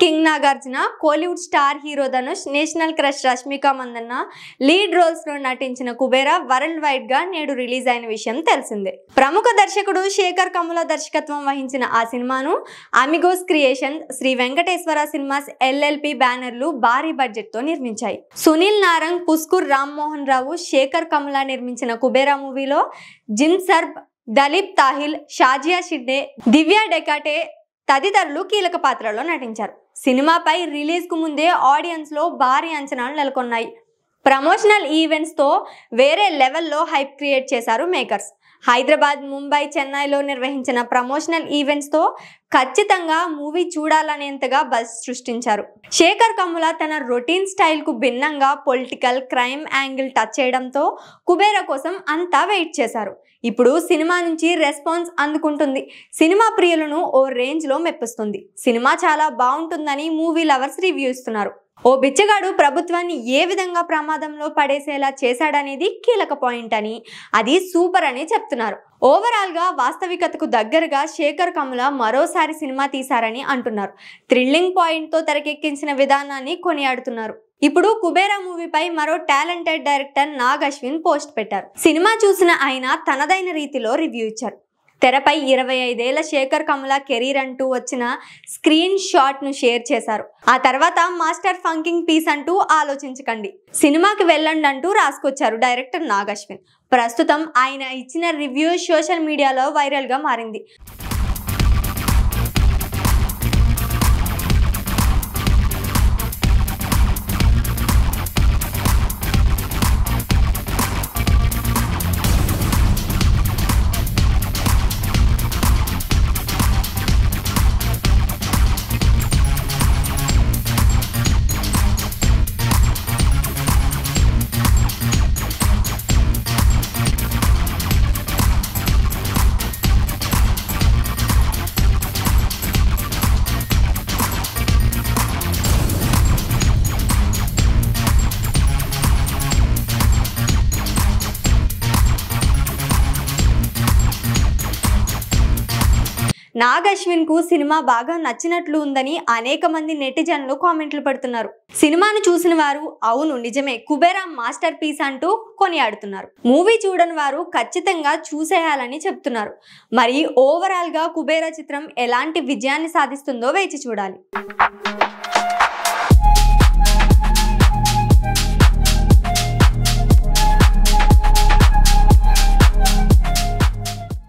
King Nagarjuna, Kollywood star hero Dhanush, national crush Rashmika Mandanna lead roles లో నటించిన Kubera world wide గా నేడు రిలీజ్ అయిన విషయం తెలిసిందే. ప్రముఖ దర్శకుడు శేఖర్ కమ్ముల దర్శకత్వం వహించిన ఆ సినిమాను అమిగోస్ క్రియేషన్, శ్రీ వెంకటేశ్వర సినిమాస్ LLP బ్యానర్లు భారీ బడ్జెట్ తో నిర్మించాయి. సునీల్ నారంగ్, పుస్కూర్ రామ్మోహన్ రావు, శేఖర్ కమ్ముల నిర్మించిన కుబేర మూవీలో జిన్సర్బ్, దలీప్ తాహిల్, షాజియా షిండే, దివ్యా డెకాటే తదితరులు కీలక పాత్రలో నటించారు. సినిమాపై రిలీజ్ కు ముందే ఆడియన్స్ లో భారీ అంచనాలు నెలకొన్నాయి. ప్రమోషనల్ ఈవెంట్స్ తో వేరే లెవెల్లో హైప్ క్రియేట్ చేశారు మేకర్స్. హైదరాబాద్, ముంబై, చెన్నైలో నిర్వహించిన ప్రమోషనల్ ఈవెంట్స్ తో ఖచ్చితంగా మూవీ చూడాలనేంతగా బజ్ సృష్టించారు. శేఖర్ కమ్ముల తన రొటీన్ స్టైల్ కు భిన్నంగా పొలిటికల్ క్రైమ్ యాంగిల్ టచ్ చేయడంతో కుబేర కోసం అంతా వెయిట్ చేశారు. ఇప్పుడు సినిమా నుంచి రెస్పాన్స్ అందుకుంటుంది. సినిమా ప్రియులను ఓ రేంజ్ లో మెప్పిస్తుంది. సినిమా చాలా బాగుంటుందని మూవీ లవర్స్ రివ్యూ ఇస్తున్నారు. ఓ బిచ్చగాడు ప్రభుత్వాన్ని ఏ విధంగా ప్రమాదంలో పడేసేలా చేశాడనేది కీలక పాయింట్ అని, అది సూపర్ అని చెప్తున్నారు. ఓవరాల్ గా వాస్తవికతకు దగ్గరగా శేఖర్ కమ్ముల మరోసారి సినిమా తీశారని అంటున్నారు. థ్రిల్లింగ్ పాయింట్ తో తెరకెక్కించిన విధానాన్ని కొనియాడుతున్నారు. ఇప్పుడు కుబేర మూవీపై మరో talented director Nag Ashwin post పెట్టారు. సినిమా చూసిన ఆయన తనదైన రీతిలో రివ్యూ ఇచ్చారు. తెరపై 25 ఏళ్ల శేఖర్ కమ్ముల కెరీర్ అంటూ వచ్చిన స్క్రీన్ షాట్ ను షేర్ చేశారు. ఆ తర్వాత మాస్టర్ ఫంకింగ్ పీస్ అంటూ ఆలోచించకండి, సినిమాకి వెళ్ళండి అంటూ రాసుకొచ్చారు డైరెక్టర్ నాగ్ అశ్విన్. ప్రస్తుతం ఆయన ఇచ్చిన రివ్యూ సోషల్ మీడియాలో వైరల్ గా మారింది. నాగ్ అశ్విన్ కు సినిమా బాగా నచ్చినట్లు ఉందని అనేక మంది నెటిజన్లు కామెంట్లు పెడుతున్నారు. సినిమాను చూసిన వారు అవును నిజమే, కుబేర మాస్టర్ పీస్ అంటూ కొనియాడుతున్నారు. మూవీ చూడని వారు ఖచ్చితంగా చూసేయాలని చెప్తున్నారు. మరి ఓవరాల్ గా కుబేర చిత్రం ఎలాంటి విజయాన్ని సాధిస్తుందో వేచి చూడాలి.